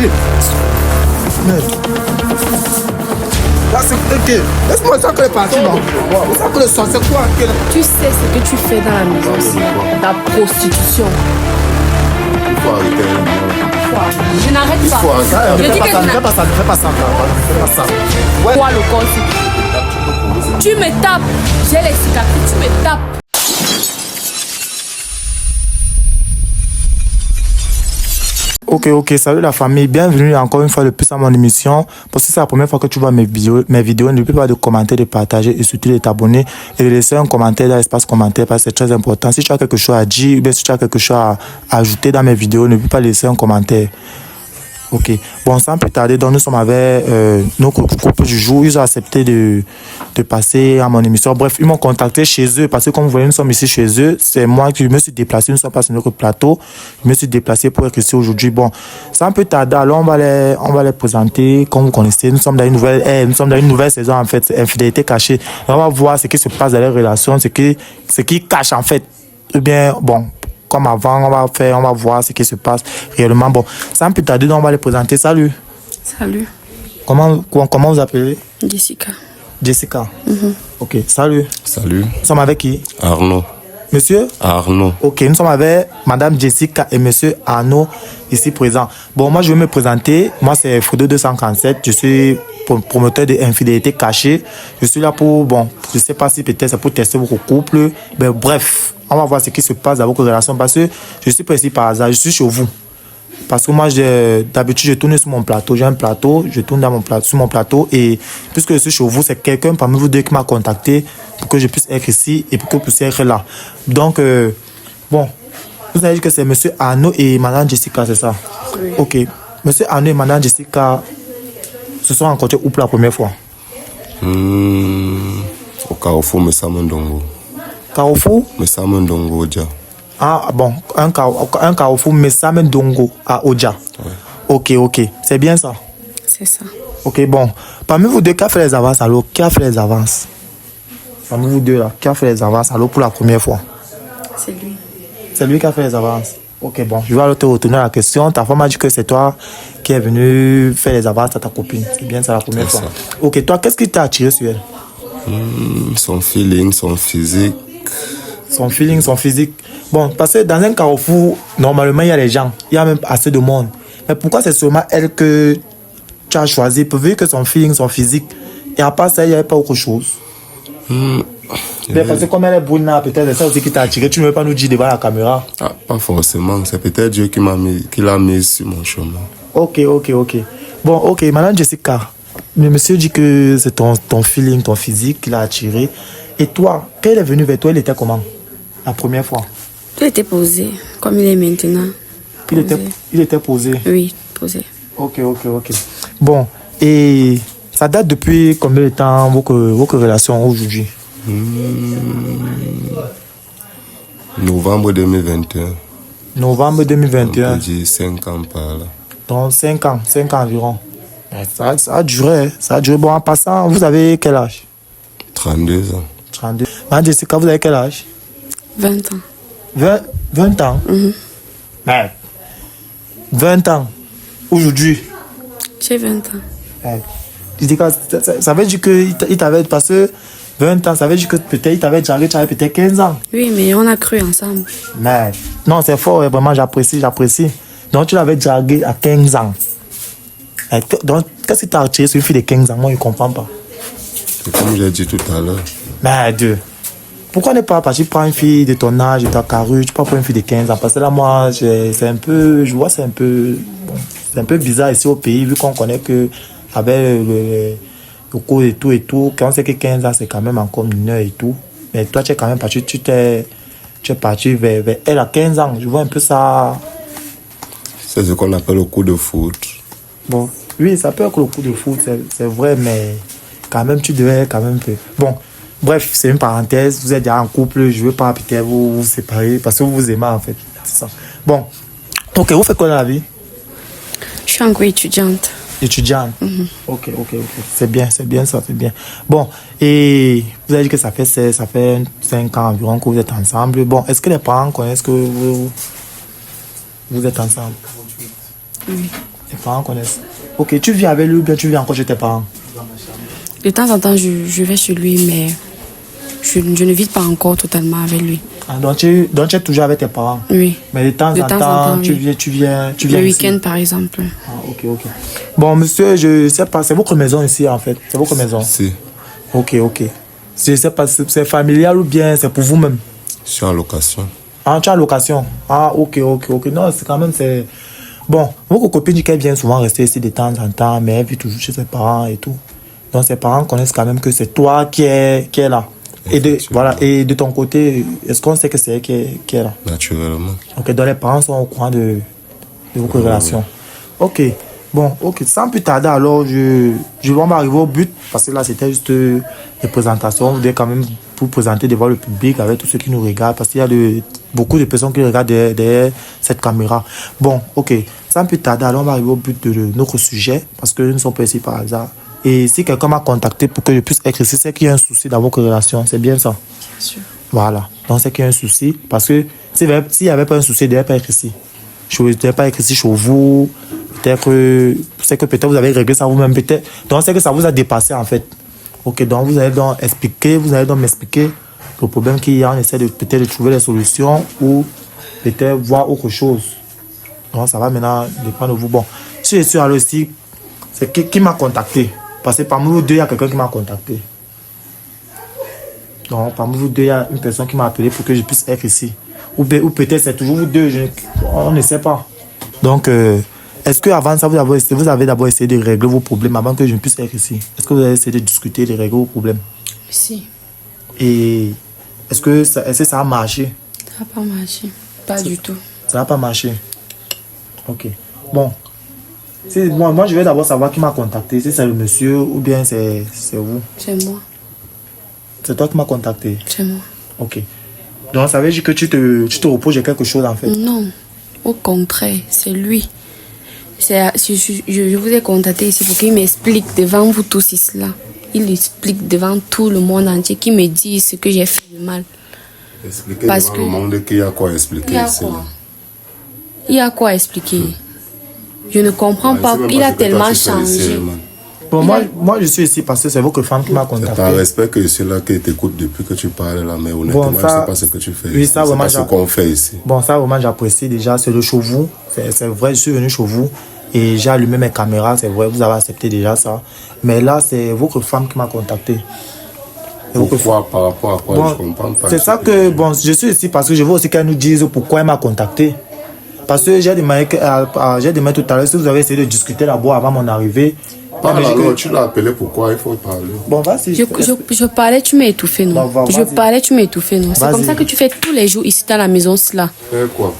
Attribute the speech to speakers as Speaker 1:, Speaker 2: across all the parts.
Speaker 1: chier. Merde. Là, c'est ok. Laisse-moi ça que les parties, non? Ça que le sang, c'est quoi?
Speaker 2: Tu sais ce que tu fais dans la maison aussi. Ta prostitution.
Speaker 1: Il faut arrêter.
Speaker 2: Je n'arrête pas. Je dis que
Speaker 1: ne fais pas ça, ne fais pas ça. Ne fais pas ça. Ouais.
Speaker 2: Quoi le corps? Tu me tapes. J'ai les cicatrices, tu me tapes.
Speaker 3: Ok, salut la famille, bienvenue encore une fois de plus à mon émission. Parce que c'est la première fois que tu vois mes vidéos, n'oublie pas de commenter, de partager et surtout de t'abonner et de laisser un commentaire dans l'espace commentaire parce que c'est très important. Si tu as quelque chose à dire ou bien si tu as quelque chose à ajouter dans mes vidéos, n'oublie pas de laisser un commentaire. Ok, bon, sans plus tarder, donc nous sommes avec nos groupes du jour. Ils ont accepté de passer à mon émission. Bref, ils m'ont contacté chez eux parce que comme vous voyez, nous sommes ici chez eux. C'est moi qui me suis déplacé, nous ne sommes pas sur notre plateau. Je me suis déplacé pour être ici aujourd'hui. Bon, sans plus tarder, alors on va les présenter. Comme vous connaissez, nous sommes dans une nouvelle saison en fait, infidélité cachée. On va voir ce qui se passe dans les relations, ce qui cache en fait. Eh bien, bon. Comme avant, on va voir ce qui se passe réellement. Bon, sans plus tarder, on va les présenter. Salut.
Speaker 2: Salut.
Speaker 3: Comment vous appelez?
Speaker 2: Jessica.
Speaker 3: Jessica. Ok, salut.
Speaker 4: Salut.
Speaker 3: Nous sommes avec qui?
Speaker 4: Arnaud.
Speaker 3: Monsieur?
Speaker 4: Arnaud.
Speaker 3: Ok, nous sommes avec Madame Jessica et Monsieur Arnaud ici présents. Bon, moi je vais me présenter. Moi c'est Fredo 247. Je suis promoteur d'infidélité cachée. Je suis là pour, bon, je sais pas si peut-être c'est pour tester votre couple. Mais bref, on va voir ce qui se passe dans votre relation parce que je suis pas ici par hasard. Je suis chez vous. Parce que moi, d'habitude, je tourne sur mon plateau. J'ai un plateau, je tourne sur mon plateau. Et puisque je suis chez vous, c'est quelqu'un parmi vous deux qui m'a contacté pour que je puisse être ici et pour que vous puissiez être là. Donc, bon, vous avez dit que c'est Monsieur Arnaud et Madame Jessica, c'est ça?
Speaker 2: Oui.
Speaker 3: Ok. Monsieur Arnaud et Madame Jessica se sont rencontrés où pour la première fois?
Speaker 4: Au Carrefour Messamendongo.
Speaker 3: Carrefour?
Speaker 4: Messamendongo, Oja.
Speaker 3: Ah bon, un Carrefour Messamendongo à Oja. Ouais. Ok. C'est bien ça?
Speaker 2: C'est ça.
Speaker 3: Ok, bon. Parmi vous deux, qui a fait les avances alors? Qui a fait les avances? Parmi vous deux là, qui a fait les avances alors pour la première fois?
Speaker 2: C'est lui.
Speaker 3: C'est lui qui a fait les avances. Ok, bon, je vais alors te retourner à la question. Ta femme a dit que c'est toi qui es venu faire les avances à ta copine. C'est bien ça la première fois. Ok, toi, qu'est-ce qui t'a attiré sur elle?
Speaker 4: Son feeling, son physique.
Speaker 3: Son feeling, son physique. Bon, parce que dans un Carrefour, normalement, il y a les gens. Il y a même assez de monde. Mais pourquoi c'est seulement elle que tu as choisi? Vu que son feeling, son physique. Et à part ça, il n'y avait pas autre chose. Mais parce que comme elle est brune, peut-être c'est ça aussi qui t'a attiré. Tu ne veux pas nous dire devant la caméra?
Speaker 4: Ah, pas forcément. C'est peut-être Dieu qui l'a mis sur mon chemin.
Speaker 3: Ok. Bon, ok, Madame Jessica. Le monsieur dit que c'est ton feeling, ton physique qui l'a attiré. Et toi, quand il est venu vers toi, il était comment? La première fois?
Speaker 2: Il était posé, comme il est maintenant.
Speaker 3: Il était posé?
Speaker 2: Oui, posé.
Speaker 3: Ok. Bon, et ça date depuis combien de temps vos relations aujourd'hui?
Speaker 4: Novembre 2021.
Speaker 3: Novembre 2021.
Speaker 4: On peut dire 5 ans par là.
Speaker 3: Donc 5 ans environ. Ça a duré. Bon, en passant, vous avez quel âge?
Speaker 4: 32 ans.
Speaker 3: 32. Madame Jessica, vous avez quel âge?
Speaker 2: 20 ans.
Speaker 3: 20 ans? Ouais. 20 ans. Aujourd'hui?
Speaker 2: J'ai 20 ans.
Speaker 3: Ouais. Ça veut dire qu'il t'avait passé 20 ans. Ça veut dire que peut-être il t'avait déjà tu avais peut-être 15 ans.
Speaker 2: Oui, mais on a cru ensemble.
Speaker 3: Mais non, c'est fort, vraiment, j'apprécie. Donc tu l'avais dragué à 15 ans. Donc, qu'est-ce qui t'a attiré sur une fille de 15 ans? Moi, je ne comprends pas.
Speaker 4: C'est comme j'ai dit tout à l'heure.
Speaker 3: Mais Dieu, pourquoi ne pas partir prendre une fille de ton âge, de ta carrure, tu peux prendre une fille de 15 ans? Parce que là, moi, c'est un peu bizarre ici au pays, vu qu'on connaît que avec le cours et tout, quand on sait que 15 ans, c'est quand même encore mineur et tout. Mais toi, tu es quand même parti, tu es parti vers elle à 15 ans. Je vois un peu ça.
Speaker 4: C'est ce qu'on appelle le coup de foot.
Speaker 3: Bon, oui, ça peut être le coup de foot, c'est vrai, mais quand même, tu devais quand même... Bon, bref, c'est une parenthèse. Vous êtes déjà en couple, je ne veux pas peut-être vous séparer parce que vous vous aimez en fait. C'est ça. Bon, ok, vous faites quoi dans la vie?
Speaker 2: Je suis encore étudiante.
Speaker 3: Étudiante? Ok. C'est bien, c'est bien. Bon, et vous avez dit que ça fait 5 ans environ que vous êtes ensemble. Bon, est-ce que les parents connaissent que vous êtes ensemble?
Speaker 2: Oui.
Speaker 3: Les parents connaissent. Ok, tu vis avec lui ou bien tu vis encore chez tes parents?
Speaker 2: De temps en temps, je vais chez lui, mais je ne vis pas encore totalement avec lui.
Speaker 3: Ah, donc tu es toujours avec tes parents?
Speaker 2: Oui.
Speaker 3: Mais de temps en temps, tu
Speaker 2: oui.
Speaker 3: viens
Speaker 2: Le
Speaker 3: ici?
Speaker 2: week-end, par exemple.
Speaker 3: Ah, ok. Bon, monsieur, je sais pas, c'est votre maison ici en fait? C'est votre maison?
Speaker 4: Si.
Speaker 3: Ok. Je sais pas, c'est familial ou bien c'est pour vous-même?
Speaker 4: Je suis en location.
Speaker 3: Ah, tu es en location? Ah, ok. Non, c'est quand même, c'est... Bon, votre copine dit qu'elle vient souvent rester ici de temps en temps, mais elle vit toujours chez ses parents et tout. Donc ses parents connaissent quand même que c'est toi qui est là. Et de ton côté, est-ce qu'on sait que c'est elle qui est là?
Speaker 4: Naturellement.
Speaker 3: Ok, donc les parents sont au courant de vos relations. Ok, bon, sans plus tarder, alors je vais arriver au but, parce que là c'était juste des présentations. Vous devez quand même vous présenter devant le public avec tous ceux qui nous regardent, parce qu'il y a beaucoup de personnes qui regardent derrière cette caméra. Bon, ok, sans plus tarder, alors on va arriver au but de notre sujet, parce que nous ne sommes pas ici par hasard. Et si quelqu'un m'a contacté pour que je puisse être ici, c'est qu'il y a un souci dans votre relation, c'est bien ça? Bien
Speaker 2: sûr.
Speaker 3: Voilà, donc c'est qu'il y a un souci, parce que s'il n'y avait pas un souci, il ne devait pas être ici. Je ne devais pas être ici chez vous, peut-être que vous avez réglé ça vous-même, peut-être. Donc c'est que ça vous a dépassé en fait. Ok, donc vous allez donc m'expliquer le problème qu'il y a, on essaie peut-être de trouver les solutions ou peut-être voir autre chose. Donc ça va maintenant dépendre de vous. Bon, si je suis allé aussi, c'est qui m'a contacté? Parce que parmi vous deux, il y a quelqu'un qui m'a contacté. Donc, parmi vous deux, il y a une personne qui m'a appelé pour que je puisse être ici. Ou peut-être c'est toujours vous deux, on ne sait pas. Donc, est-ce qu'avant ça, vous avez d'abord essayé de régler vos problèmes avant que je ne puisse être ici? Est-ce que vous avez essayé de discuter, de régler vos problèmes?
Speaker 2: Si.
Speaker 3: Et est-ce que ça a marché?
Speaker 2: Ça n'a pas marché. Pas du tout.
Speaker 3: Ça n'a pas marché. Ok. Bon. Moi, je vais d'abord savoir qui m'a contacté. Si c'est le monsieur ou bien c'est vous.
Speaker 2: C'est moi.
Speaker 3: C'est toi qui m'as contacté.
Speaker 2: C'est moi.
Speaker 3: Ok. Donc ça veut dire que tu te reproches quelque chose en fait.
Speaker 2: Non. Au contraire, c'est lui. Je vous ai contacté ici pour qu'il m'explique devant vous tous ici là. Il explique devant tout le monde entier, qu'il me dit ce que j'ai fait de mal.
Speaker 4: Expliquer devant le monde qu'il y a quoi expliquer.
Speaker 2: Il y a quoi expliquer. Je ne comprends pas. Il a tellement changé.
Speaker 3: Bon, moi, je suis ici parce que c'est votre femme qui m'a contacté.
Speaker 4: C'est par respect que je suis là, qui t'écoute depuis que tu parles là, mais honnêtement, je ne sais pas ce que tu fais.
Speaker 3: Oui, ça, vraiment,
Speaker 4: c'est pas ce qu'on fait ici.
Speaker 3: Bon, ça, vraiment, j'apprécie déjà. C'est le chez vous. C'est vrai, je suis venu chez vous et j'ai allumé mes caméras. C'est vrai, vous avez accepté déjà ça. Mais là, c'est votre femme qui m'a contacté.
Speaker 4: Pourquoi? Par rapport à quoi?
Speaker 3: Bon,
Speaker 4: je comprends pas.
Speaker 3: C'est ça que, bon, je suis ici parce que je veux aussi qu'elle nous dise pourquoi elle m'a contacté. Parce que j'ai demandé tout à l'heure si vous avez essayé de discuter là-bas avant mon arrivée.
Speaker 4: Tu l'as appelé pourquoi? Il faut parler.
Speaker 3: Bon, vas-y.
Speaker 2: Je parlais, tu m'as étouffé, non? Je parlais, tu m'as étouffé, non? C'est comme ça que tu fais tous les jours ici dans la maison, cela.
Speaker 4: Quoi?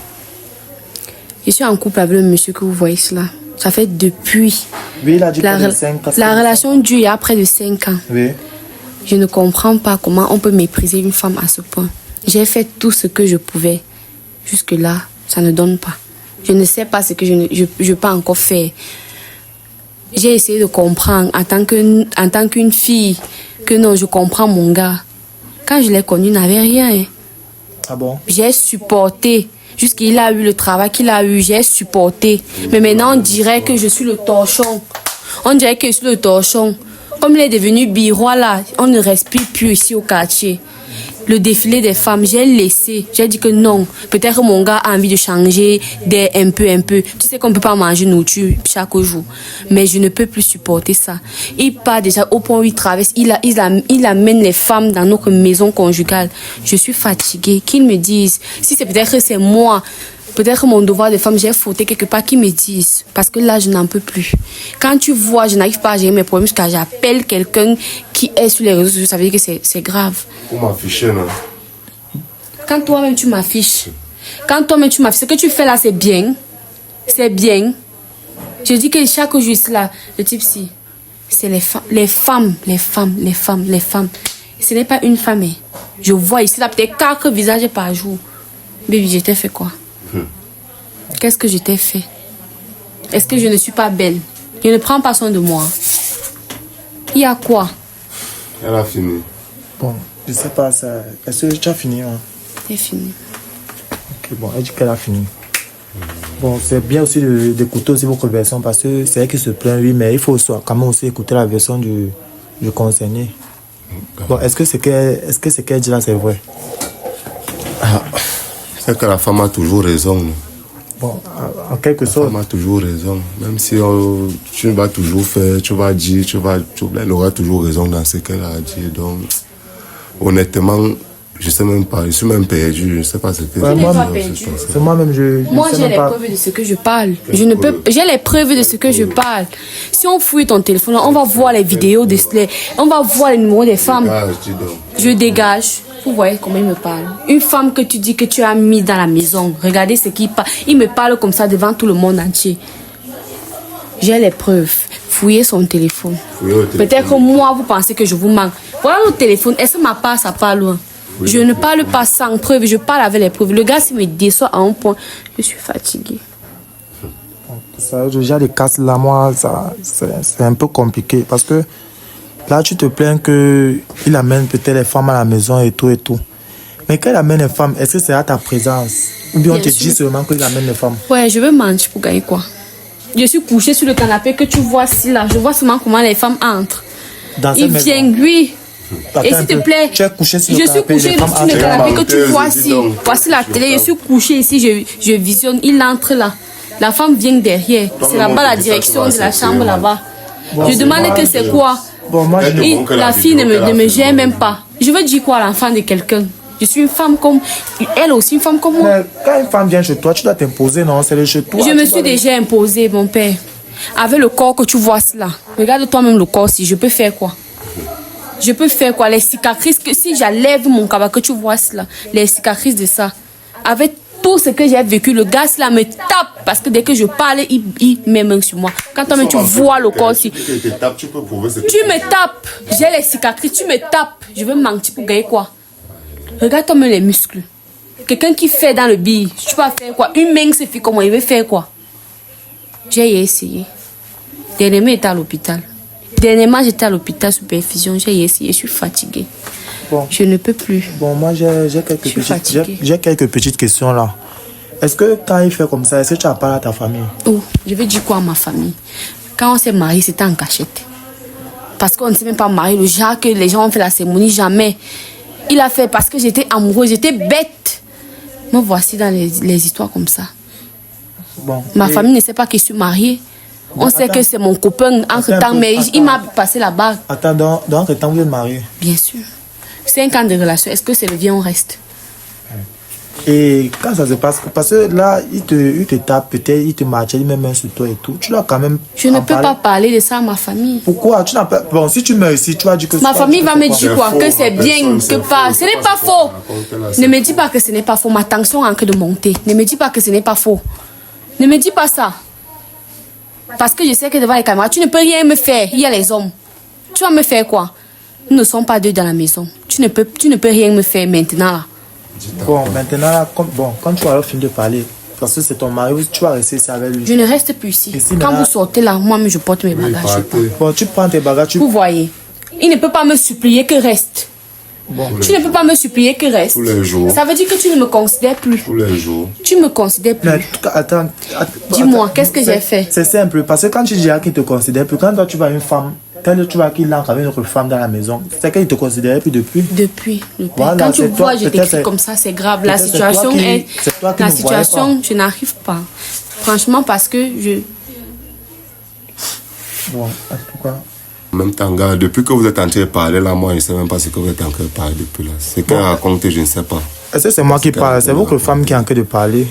Speaker 2: Je suis en couple avec le monsieur que vous voyez cela. Ça fait depuis.
Speaker 3: Oui, il a dit près de 5 ans.
Speaker 2: La relation dure il y a près de 5 ans.
Speaker 3: Oui.
Speaker 2: Je ne comprends pas comment on peut mépriser une femme à ce point. J'ai fait tout ce que je pouvais. Jusque-là, ça ne donne pas. Je ne sais pas ce que je peux encore faire. J'ai essayé de comprendre en tant qu'une fille que non, je comprends mon gars. Quand je l'ai connu, il n'avait rien. Hein.
Speaker 3: Ah bon?
Speaker 2: J'ai supporté. Jusqu'il a eu le travail qu'il a eu, j'ai supporté. Mais maintenant, on dirait que je suis le torchon. On dirait que je suis le torchon. Comme il est devenu birois là, on ne respire plus ici au quartier. Le défilé des femmes, j'ai laissé. J'ai dit que non. Peut-être que mon gars a envie de changer un peu. Tu sais qu'on ne peut pas manger nourriture chaque jour. Mais je ne peux plus supporter ça. Il part déjà au point où il traverse. Il amène les femmes dans notre maison conjugale. Je suis fatiguée. Qu'ils me disent. Si c'est peut-être que c'est moi. Peut-être que mon devoir de femme, j'ai fauté quelque part, qu'ils me disent. Parce que là, je n'en peux plus. Quand tu vois, je n'arrive pas à gérer mes problèmes jusqu'à j'appelle quelqu'un qui est sur les réseaux sociaux, ça veut dire que c'est grave.
Speaker 4: Pour m'afficher, non?
Speaker 2: Quand toi-même, tu m'affiches. Ce que tu fais là, c'est bien. C'est bien. Je dis que chaque jour, là, le type, si. C'est les femmes. Ce n'est pas une femme. Je vois ici, là, peut-être 4 visages par jour. Baby, je t'ai fait quoi? Qu'est-ce que je t'ai fait? Est-ce que je ne suis pas belle? Je ne prends pas soin de moi. Il y a quoi?
Speaker 4: Elle a fini.
Speaker 3: Bon, je sais pas ça. Est-ce que tu as fini? Hein?
Speaker 2: C'est fini.
Speaker 3: Ok, bon, elle dit qu'elle a fini. Bon, c'est bien aussi d'écouter aussi votre version parce que c'est elle qui se plaint, oui, mais il faut aussi, quand même aussi écouter la version du concerné. Bon, est-ce que ce qu'elle dit là, c'est vrai?
Speaker 4: C'est que la femme a toujours raison.
Speaker 3: Bon, en quelque sorte.
Speaker 4: La femme a toujours raison. Même si tu vas toujours faire, tu vas dire, elle aura toujours raison dans ce qu'elle a dit. Donc, honnêtement, je sais même pas, je suis même perdu, je ne sais pas ce que
Speaker 2: je n'ai pas perdu.
Speaker 3: C'est moi-même,
Speaker 2: moi, j'ai les preuves de ce que je parle. J'ai les preuves de ce que je parle. Si on fouille ton téléphone, on va voir les vidéos, on va voir les numéros des femmes. Je dégage. Vous voyez comment il me parle. Une femme que tu dis que tu as mis dans la maison. Regardez ce qu'il parle. Il me parle comme ça devant tout le monde entier. J'ai les preuves. Fouillez son téléphone. Peut-être que moi, vous pensez que je vous manque. Voilà le téléphone. Est-ce que ma part, ça parle loin? Je ne parle pas sans preuve, je parle avec les preuves. Le gars, s'il me déçoit à un point, je suis fatiguée.
Speaker 3: Ça, déjà, les casses là, moi, c'est un peu compliqué parce que là, tu te plains qu'il amène peut-être les femmes à la maison et tout et tout. Mais quand il amène les femmes, est-ce que c'est à ta présence? Ou bien on te dit seulement qu'il amène les femmes?
Speaker 2: Ouais, je veux manger pour gagner quoi? Je suis couchée sur le canapé que tu vois ici là. Je vois seulement comment les femmes entrent. Il vient, lui. Et s'il te plaît,
Speaker 3: tu es couché sur
Speaker 2: je suis couché sur le canapé que tu vois ici. Voici la télé, je suis couché ici, je visionne. Il entre là. La femme vient derrière. C'est là-bas la direction de la chambre là-bas. Je demande que c'est quoi. La fille ne me gère même pas. Je veux dire quoi à l'enfant de quelqu'un? Je suis une femme comme elle aussi, une femme comme moi.
Speaker 3: Mais quand une femme vient chez toi, tu dois t'imposer, non? C'est le chez toi.
Speaker 2: Je me suis déjà imposée, mon père. Avec le corps que tu vois là. Regarde toi-même le corps si je peux faire quoi? Je peux faire quoi? Les cicatrices, que si j'enlève mon cabas que tu vois là, les cicatrices de ça. Avec tout ce que j'ai vécu, le gars là me tape parce que dès que je parle, il met main sur moi. Quand toi-même tu vois le corps aussi. Tu me tapes. J'ai les cicatrices, tu me tapes. Je veux mentir pour gagner quoi? Regarde toi-même les muscles. Quelqu'un qui fait dans le billet, tu vas faire quoi? Une main se fait comment? Il veut faire quoi? J'ai essayé. Dernièrement, j'étais à l'hôpital. Dernièrement, j'étais à l'hôpital sous perfusion. J'ai essayé, je suis fatiguée. Bon. Je ne peux plus.
Speaker 3: Bon, moi, j'ai quelques petites questions là. Est-ce que quand il fait comme ça, est-ce que tu as parlé à ta famille?
Speaker 2: Oh, je vais dire quoi à ma famille? Quand on s'est marié, c'était en cachette. Parce qu'on ne s'est même pas marié. Le genre que les gens ont fait la cérémonie, jamais. Il a fait parce que j'étais amoureuse, j'étais bête. Me voici dans les histoires comme ça. Bon, ma famille ne sait pas que je suis mariée. On sait que c'est mon copain entre-temps, mais il m'a passé la bague.
Speaker 3: Attends, donc entre-temps, vous êtes mariés?
Speaker 2: Bien sûr. 5 ans de relation, est-ce que c'est le bien on reste?
Speaker 3: Et quand ça se passe, parce que là, il te tape, peut-être, il te marche, il met main sur toi et tout. Tu dois quand même.
Speaker 2: Je ne peux pas parler de ça à ma famille.
Speaker 3: Pourquoi? Tu n'as pas. Bon, si tu meurs ici, tu vas dire que.
Speaker 2: Ma famille va me dire quoi? Que c'est bien, que pas. Ce n'est pas faux. Ne me dis pas que ce n'est pas faux. Ma tension est en train de monter. Ne me dis pas que ce n'est pas faux. Ne me dis pas ça. Parce que je sais que devant les caméras, tu ne peux rien me faire. Il y a les hommes. Tu vas me faire quoi? Nous ne sommes pas deux dans la maison. Tu ne peux rien me faire maintenant là.
Speaker 3: Bon, maintenant là, quand tu vas finir de parler, parce que c'est ton mari, tu vas rester ici avec lui.
Speaker 2: Je ne reste plus ici. Quand vous sortez là, moi je porte mes bagages.
Speaker 3: Bon, tu prends tes bagages.
Speaker 2: Vous voyez, il ne peut pas me supplier que reste. Bon. Tu ne peux pas me supplier que reste.
Speaker 4: Tous les jours.
Speaker 2: Ça veut dire que tu ne me considères plus.
Speaker 4: Tous les jours.
Speaker 2: Tu me considères plus.
Speaker 3: Mais, attends.
Speaker 2: Dis-moi, qu'est-ce que j'ai fait?
Speaker 3: C'est simple, parce que quand tu dis qu'il te considère plus, quand toi tu vois une femme, quand tu vois qu'il entre avec une autre femme dans la maison, c'est qu'il te considérait plus depuis.
Speaker 2: Depuis.
Speaker 3: Voilà,
Speaker 2: quand tu vois, je t'écris comme ça, c'est grave. La situation est. La situation, je n'arrive pas. Franchement, parce que je.
Speaker 3: Bon, en tout cas.
Speaker 4: En même temps, gars, depuis que vous êtes en train de parler, là, moi, je ne sais même pas ce que vous êtes en train de parler depuis là. Ce qu'elle raconte, je ne sais pas.
Speaker 3: Est-ce que c'est moi qui parle? C'est votre femme qui est en train de parler?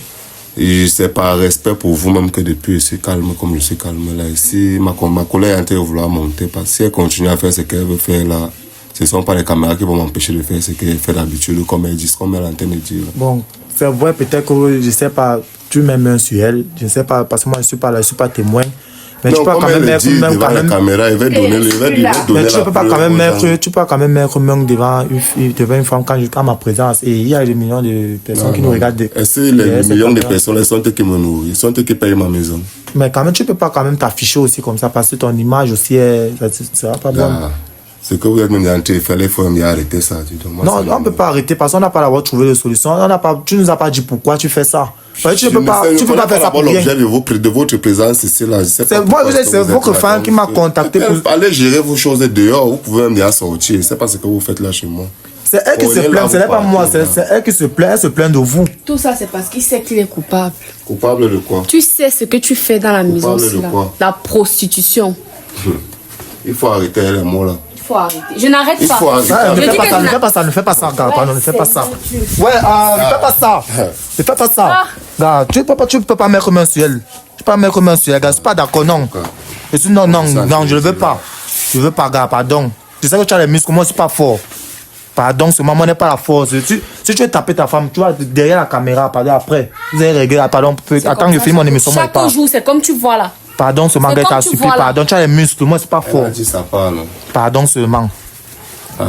Speaker 4: Et c'est par respect pour vous-même que depuis je suis calme comme je suis calme là. Si ma collègue est en train de vouloir monter, parce que si elle continue à faire ce qu'elle veut faire là, ce ne sont pas les caméras qui vont m'empêcher de faire ce qu'elle fait d'habitude, comme elle dit, comme elle est en train de dire.
Speaker 3: Bon, c'est vrai, peut-être que je ne sais pas, tu mets main sur elle, je ne sais pas, parce que moi je ne suis pas témoin. Mais
Speaker 4: non,
Speaker 3: tu peux quand même mettre
Speaker 4: devant la caméra, il va donner
Speaker 3: mais tu peux pas quand même mettre main devant une femme quand ma présence et il y a des millions de personnes qui nous regardent.
Speaker 4: Est-ce que les millions de personnes, elles sont eux qui me nourrissent, sont eux qui payent ma maison?
Speaker 3: Mais quand même, tu peux pas quand même t'afficher aussi comme ça parce que ton image aussi ça va pas bien.
Speaker 4: Ce que vous êtes même en train de faire, il faut même arrêter ça.
Speaker 3: Non, on ne peut pas arrêter parce qu'on n'a pas l'avoir trouvé de solution. Tu ne nous as pas dit pourquoi tu fais ça. Parce que tu ne peux pas faire ça pour rien.
Speaker 4: L'objet de votre présence ici, là.
Speaker 3: C'est votre femme qui m'a contacté pour...
Speaker 4: Allez gérer vos choses dehors, vous pouvez même déjà sortir. C'est pas ce que vous faites là chez moi.
Speaker 3: C'est elle qui se plaint, ce n'est pas moi, c'est elle qui se plaint, elle se plaint de vous.
Speaker 2: Tout ça, c'est parce qu'il sait qu'il est coupable.
Speaker 4: Coupable de quoi?
Speaker 2: Tu sais ce que tu fais dans la maison,
Speaker 4: Coupable de quoi?
Speaker 2: la prostitution.
Speaker 4: Il faut arrêter les mots là.
Speaker 2: Il faut arrêter. Je n'arrête pas.
Speaker 4: Il faut arrêter.
Speaker 3: Ne fais pas ça, gars, ne fais pas ça. Ouais, ne fais pas ça. Ne fais pas ça. Gars, tu peux pas mettre main sur elle. Tu peux pas mettre main sur elle, gars, je suis pas d'accord, non. Je suis non, je ne veux pas. Je veux pas, gars, pardon. Tu sais que tu as les muscles, moi, je suis pas fort. Pardon, ce moment n'est pas la force. Si tu veux taper ta femme, tu vas derrière la caméra, pardon, après. Vous allez régler, pardon, attends que je filme mon émission.
Speaker 2: Chaque jour, c'est comme tu vois là.
Speaker 3: Pardon seulement, gars, t'as supplié, pardon, tu as les muscles, moi, c'est pas fort.
Speaker 4: Elle dit ça parle.
Speaker 3: Pardon seulement.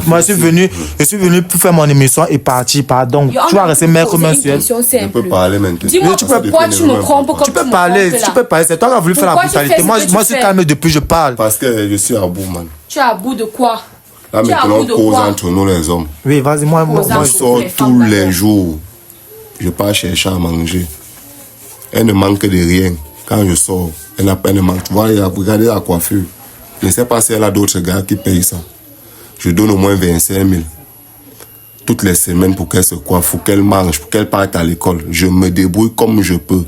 Speaker 3: Moi, je suis venu pour faire mon émission et partir, pardon. Tu vas rester mettre main sur elle.
Speaker 4: Je peux parler maintenant.
Speaker 2: Dis-moi pourquoi tu me trompes comme
Speaker 3: tu peux parler, c'est toi qui as voulu faire la brutalité. Moi, je suis calme depuis, je parle.
Speaker 4: Parce que je suis à bout, man.
Speaker 2: Tu es à bout de quoi?
Speaker 4: Là, maintenant, on cause entre nous, les hommes.
Speaker 3: Oui, vas-y, moi,
Speaker 4: je sors tous les jours. Je pars chercher à manger. Elle ne manque de rien. Quand je sors, elle n'a pas de manque. Tu vois, regardez la coiffure. Je ne sais pas si elle a d'autres gars qui payent ça. Je donne au moins 25 000. Toutes les semaines pour qu'elle se coiffe, pour qu'elle mange, pour qu'elle parte à l'école. Je me débrouille comme je peux.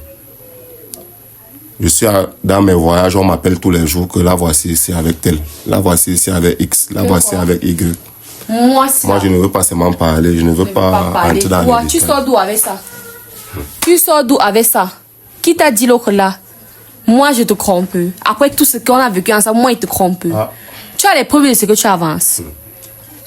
Speaker 4: Je suis dans mes voyages, on m'appelle tous les jours que la voici ici avec tel, la voici ici avec X, la voici avec Y. Moi, je ne veux pas seulement parler, je ne veux pas entrer dans les détails.
Speaker 2: Tu sors d'où avec ça? Tu sors d'où avec ça? Qui t'a dit l'autre là? Moi, je te crois un peu. Après tout ce qu'on a vécu ensemble, moi, il te croit un peu. Tu as les preuves de ce que tu avances.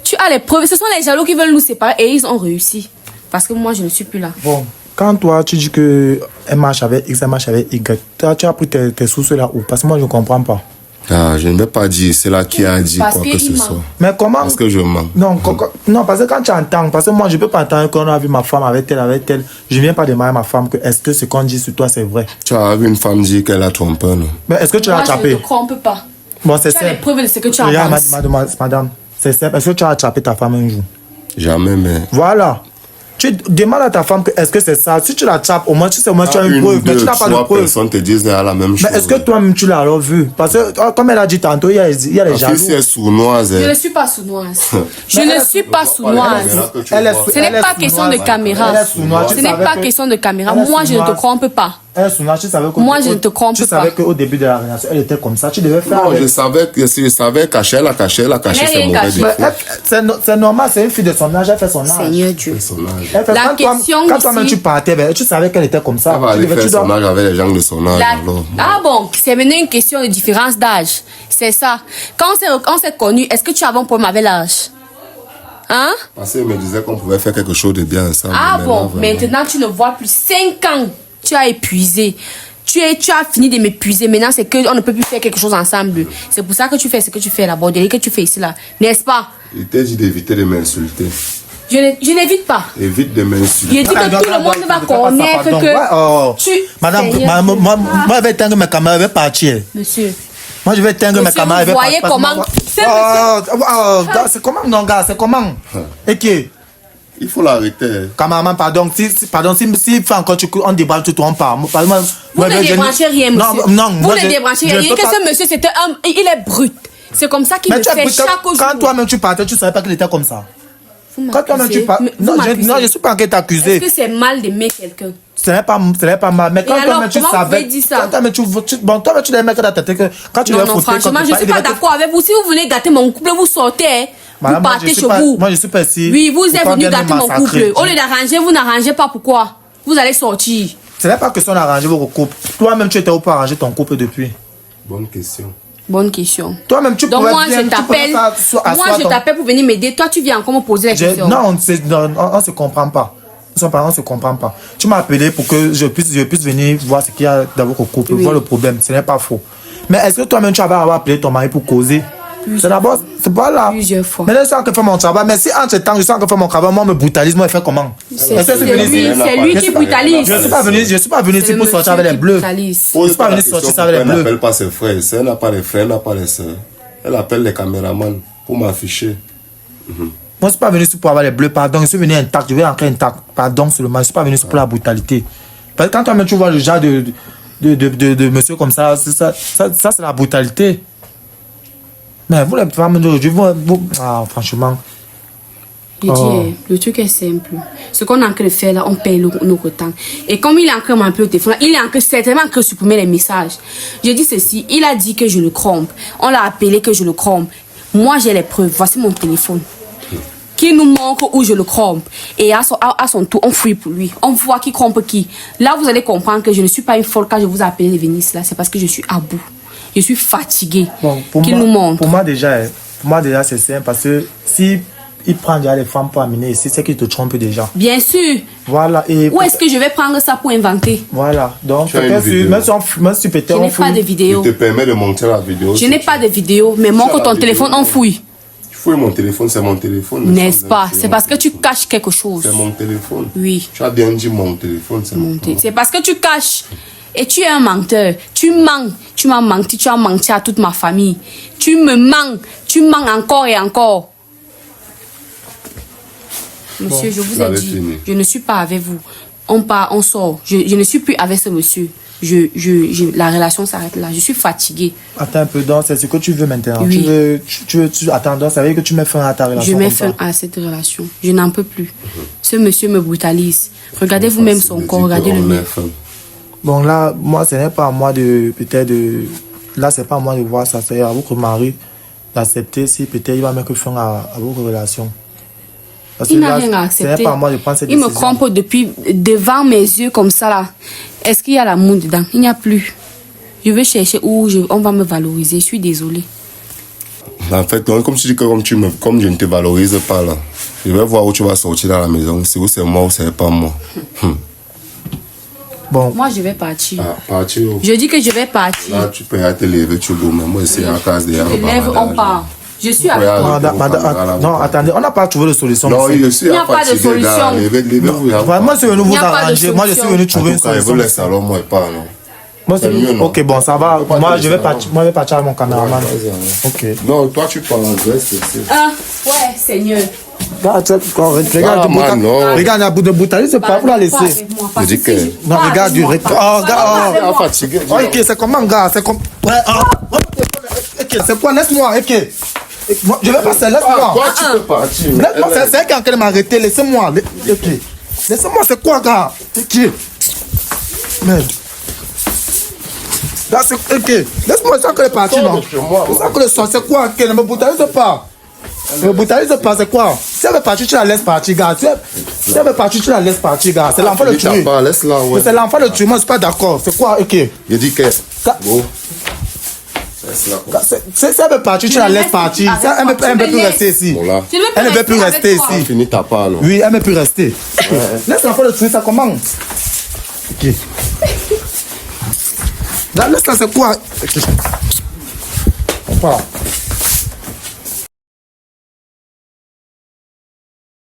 Speaker 2: Tu as les preuves. Ce sont les jaloux qui veulent nous séparer et ils ont réussi. Parce que moi, je ne suis plus là.
Speaker 3: Bon. Quand toi, tu dis que elle marche avec X, elle marche avec Y, tu as pris tes sources là où? Parce que moi, je ne comprends pas.
Speaker 4: Ah, je ne vais pas dire, c'est là qui a dit quoi que ce soit.
Speaker 3: Mais comment?
Speaker 4: Parce que je mens.
Speaker 3: Non, parce que quand tu entends, parce que moi, je ne peux pas entendre qu'on a vu ma femme avec tel. Je ne viens pas demander à ma femme que est-ce que ce qu'on dit sur toi, c'est vrai.
Speaker 4: Tu as vu une femme dire qu'elle a trompé, non?
Speaker 3: Mais est-ce que tu l'as attrapé?
Speaker 2: Je ne te trompe pas.
Speaker 3: Bon, c'est
Speaker 2: simple. Tu as les preuves de ce que tu as
Speaker 3: avances. Madame, c'est simple. Est-ce que tu as attrapé ta femme un jour?
Speaker 4: Jamais, mais...
Speaker 3: Voilà. Tu demandes à ta femme que est-ce que c'est ça. Si tu l'attrapes, au moins tu sais, au moins tu as une preuve. Mais tu n'as pas de preuve.
Speaker 4: Personne te disent la même chose.
Speaker 3: Mais est-ce que toi-même tu l'as alors vu? Parce que comme elle a dit tantôt, il y a les jaloux.
Speaker 4: Si elle est sournoise.
Speaker 2: Je ne suis pas sournoise. Je ne suis pas sournoise. Ce n'est pas question de caméra. Ce n'est pas question de caméra. Moi, je ne te trompe pas. Moi, je ne te trompe pas.
Speaker 3: Tu savais qu'au début de la relation, elle était comme ça. Tu devais faire.
Speaker 4: Non, je savais cacher, elle a caché ses mauvais défauts.
Speaker 3: C'est normal, c'est une fille de son âge, elle fait son âge.
Speaker 2: Seigneur Dieu.
Speaker 3: La question quand toi-même tu partais, tu savais qu'elle était comme ça.
Speaker 4: Elle va aller faire son âge avec les gens de son âge.
Speaker 2: Ah bon, c'est maintenant une question de différence d'âge. C'est ça. Quand on s'est connus, est-ce que tu avais un problème avec l'âge? Hein?
Speaker 4: Parce qu'elle me disait qu'on pouvait faire quelque chose de bien ensemble.
Speaker 2: Ah bon, maintenant tu ne vois plus 5 ans. Tu as épuisé. Tu as fini de m'épuiser. Maintenant, c'est qu'on ne peut plus faire quelque chose ensemble. C'est pour ça que tu fais ce que tu fais là-bas. Que tu fais ici là. N'est-ce pas?
Speaker 4: Il t'a dit d'éviter de m'insulter.
Speaker 2: Je n'évite pas.
Speaker 4: Évite de m'insulter.
Speaker 2: Je dis que tout le monde va connaître que...
Speaker 3: Madame, moi, je vais éteindre mes caméras, je vais partir.
Speaker 2: Monsieur.
Speaker 3: Moi, je vais éteindre mes caméras, je vais partir.
Speaker 2: Vous voyez comment...
Speaker 3: C'est comment, non, gars, c'est comment? Et qui?
Speaker 4: Il faut l'arrêter.
Speaker 3: Cameraman, pardon, si fait encore, on débranche tout, on part.
Speaker 2: Vous ne débranchez rien, monsieur.
Speaker 3: Non,
Speaker 2: vous ne débranchez rien. Que ce monsieur, il est brut. C'est comme ça qu'il me fait chaque jour.
Speaker 3: Quand toi-même tu partais, tu ne savais pas qu'il était comme ça. Quand toi-même tu partais. Non, je ne suis pas en train de t'accuser.
Speaker 2: Est-ce que c'est mal d'aimer quelqu'un?
Speaker 3: Ce n'est pas mal. Mais quand toi-même tu savais. Quand toi-même tu. Bon, toi-même tu l'as mis dans ta tête que quand tu l'as foutu.
Speaker 2: Franchement, je ne suis pas d'accord avec vous. Si vous venez gâter mon couple, vous sortez. Vous partez chez vous.
Speaker 3: Moi, je suis pas ici.
Speaker 2: Oui, vous êtes venu gâter mon couple. Au lieu d'arranger, vous n'arrangez pas. Pourquoi? Vous allez sortir.
Speaker 3: Ce n'est pas question d'arranger votre couple. Toi-même, tu étais où pour arranger ton couple depuis?
Speaker 4: Bonne question.
Speaker 2: Bonne question.
Speaker 3: Toi-même, tu
Speaker 2: donc moi, je t'appelle pour venir m'aider. Toi, tu viens encore me poser la question.
Speaker 3: Non, on ne se comprend pas. On se comprend pas. Tu m'as appelé pour que je puisse venir voir ce qu'il y a dans votre couple, voir le problème. Ce n'est pas faux. Mais est-ce que toi-même, tu avais appelé ton mari pour causer? C'est d'abord, c'est pas là.
Speaker 2: Plusieurs fois.
Speaker 3: Mais là, je suis en train de faire mon travail. Mais si entre temps, je suis en train de faire mon travail, moi, me brutalise, moi, il fait comment?
Speaker 2: C'est lui qui brutalise.
Speaker 3: Je ne suis pas venu ici pour sortir avec les bleus. Je ne suis pas venu sortir avec les bleus.
Speaker 4: Elle n'appelle pas ses frères. Elle n'a pas les frères, elle n'a pas les sœurs. Elle appelle les caméramans pour m'afficher.
Speaker 3: Moi, je ne suis pas venu ici pour avoir les bleus. Pardon, je suis venu intact. Je vais entrer intact. Pardon, seulement. Je ne suis pas venu ici pour la brutalité. Parce que quand toi-même tu vois le genre de monsieur comme ça, c'est la brutalité. Mais vous les femmes d'aujourd'hui, franchement.
Speaker 2: Je dis, le truc est simple. Ce qu'on est en train de faire là, on paye nos temps. Et comme il est encore un peu au téléphone, il est encore certainement en train de supprimer les messages. Je dis ceci, il a dit que je le crompe. On l'a appelé que je le crompe. Moi j'ai les preuves, voici mon téléphone. Qui nous montre où je le crompe. Et à son tour, on fouille pour lui. On voit qui crompe qui. Là, vous allez comprendre que je ne suis pas une folle quand je vous appelle de venir là. C'est parce que je suis à bout. Je suis fatiguée.
Speaker 3: Bon,
Speaker 2: Qu'il nous montre.
Speaker 3: Pour moi déjà, c'est simple parce que si il prend déjà les femmes pour amener ici, c'est qu'il te trompe déjà.
Speaker 2: Bien sûr.
Speaker 3: Voilà. Et
Speaker 2: où est-ce que je vais prendre ça pour inventer?
Speaker 3: Voilà. Donc,
Speaker 4: même
Speaker 3: si peut-être
Speaker 2: je n'ai pas de vidéo.
Speaker 4: Il te permet de monter la vidéo.
Speaker 2: Je n'ai pas de vidéo, mais montre ton téléphone, on fouille.
Speaker 4: Tu fouilles mon téléphone, c'est mon téléphone.
Speaker 2: N'est-ce pas? C'est parce que tu caches quelque chose.
Speaker 4: C'est mon téléphone.
Speaker 2: Oui.
Speaker 4: Tu as bien dit mon téléphone, c'est mon téléphone.
Speaker 2: C'est parce que tu caches. Et tu es un menteur. Tu mens. Tu m'as menti. Tu as menti à toute ma famille. Tu me mens. Tu mens encore et encore. Monsieur, je vous ai dit, je ne suis pas avec vous. On part, on sort. Je ne suis plus avec ce monsieur. La relation s'arrête là. Je suis fatiguée.
Speaker 3: Attends un peu, donc c'est ce que tu veux maintenant.
Speaker 2: Oui.
Speaker 3: Attends, donc ça veut dire que tu mets fin à ta relation.
Speaker 2: Je mets fin à cette relation. Je n'en peux plus. Ce monsieur me brutalise. Regardez vous-même son corps, regardez le mien.
Speaker 3: Bon là, moi, ce n'est pas à moi Là, c'est pas à moi de voir ça. C'est à votre mari d'accepter si peut-être il va mettre fin à votre relation. Parce
Speaker 2: Il
Speaker 3: que
Speaker 2: n'a
Speaker 3: là,
Speaker 2: rien à accepter.
Speaker 3: C'est pas à moi de prendre cette
Speaker 2: il
Speaker 3: décision.
Speaker 2: me crompe devant mes yeux comme ça là. Est-ce qu'il y a l'amour dedans? Il n'y a plus. Je vais chercher où on va me valoriser. Je suis désolée.
Speaker 4: En fait, comme tu dis que comme je ne te valorise pas là, je vais voir où tu vas sortir dans la maison. Si c'est moi ou c'est pas moi.
Speaker 3: Bon.
Speaker 2: Moi, je vais partir.
Speaker 4: Partir.
Speaker 2: Je dis que je vais partir.
Speaker 4: Là, tu peux te lever, tu go. Mais moi, c'est à case de.
Speaker 2: Je lève, on part. Je suis avec toi.
Speaker 3: Non, attendez, on n'a pas trouvé de solution.
Speaker 4: Non,
Speaker 2: il n'y a pas de solution.
Speaker 3: Moi, je suis venu vous arranger. Moi, je suis venu trouver une solution.
Speaker 4: Le salon, moi, pas, non.
Speaker 3: Moi, c'est mieux. Ok, bon, ça va. Moi, je vais partir avec mon caméraman. Ok.
Speaker 4: Non, toi, tu parles en reste ici.
Speaker 2: Ah, ouais, Seigneur.
Speaker 3: Regarde, la bout de bouteille, c'est pas pour la laisser.
Speaker 4: Je dis que.
Speaker 3: Non, regarde, regarde. Ok, c'est comment, gars? C'est comme. Ok, c'est quoi? Laisse-moi, ok. Je vais passer, laisse-moi.
Speaker 4: Toi, tu peux partir.
Speaker 3: Laisse-moi, c'est quelqu'un qui m'a arrêté, laissez-moi. Ok. Laissez-moi, c'est quoi, gars? Ok. Merde. Là, c'est ok. Laisse-moi, ça que les parties, non? Ça que le sang, c'est quoi? Ok, ne me brutalise pas. Ne me brutalise pas, c'est quoi? Si elle veut partir, tu la laisses partir, gars. Si elle veut partir, tu la laisses partir, gars. C'est l'enfant de tuer.
Speaker 4: Laisse-la, ouais.
Speaker 3: C'est l'enfant de tuer, moi, je suis pas d'accord. C'est quoi? Ok.
Speaker 4: Je dis que. Bon.
Speaker 3: Si elle veut partir, tu la laisses partir. Elle ne peut plus rester ici. Elle ne veut plus rester ici.
Speaker 4: Finis ta part, non?
Speaker 3: Oui, elle ne peut plus rester. Laisse l'enfant de tuer, ça commence. Ok. Là, laisse-la, c'est quoi? Ok. Voilà.